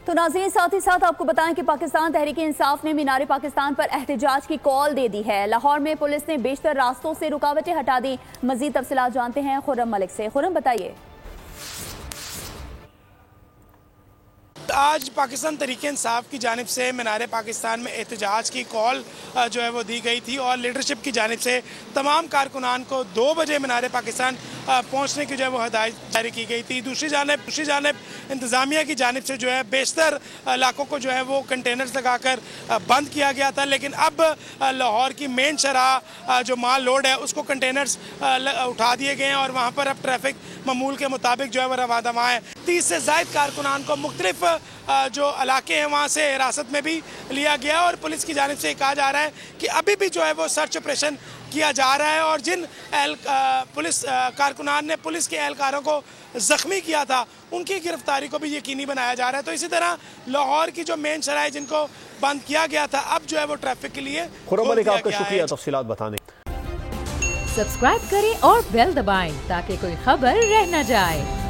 तो नाज़रीन, साथ ही साथ आपको बताएं कि पाकिस्तान तहरीक इंसाफ ने मीनार पाकिस्तान पर एहतजाज की कॉल दे दी है। लाहौर में पुलिस ने बेशतर रास्तों से रुकावटें हटा दी। मजीद तफसीलात जानते हैं खुर्रम मलिक से। खुर्रम, बताइए। आज पाकिस्तान तहरीक इंसाफ की जानिब से मीनार पाकिस्तान में एहतजाज की कॉल जो है वो दी गई थी और लीडरशिप की जानिब से तमाम कारकुनान को 2 बजे मीनार पाकिस्तान पहुंचने की जो है वो हदायत जारी की गई थी। दूसरी जानिब इंतज़ामिया की जानिब से जो है बेशतर इलाकों को जो है वो कंटेनर्स लगाकर बंद किया गया था, लेकिन अब लाहौर की मेन शराह जो माल लोड है उसको कंटेनर्स उठा दिए गए हैं और वहाँ पर अब ट्रैफिक मामूल के मुताबिक जो है वो रवा दवा है। 30 से ज़ायद कारकुनान को मुख्तलिफ जो इलाके हैं वहाँ से हिरासत में भी लिया गया और पुलिस की जानिब से कहा जा रहा है कि अभी भी जो है वो सर्च ऑपरेशन किया जा रहा है और जिन पुलिस कारकुनान ने पुलिस के एहलकारों को ज़ख्मी किया था उनकी गिरफ्तारी को भी यकीनी बनाया जा रहा है। तो इसी तरह लाहौर की जो मेन शराह जिनको बंद किया गया था अब जो है वो ट्रैफिक के लिए खुर्रम मलिक, आपका शुक्रिया तफसीलात बताने। सब्सक्राइब करें और बेल दबाएं ताकि कोई खबर रह न जाए।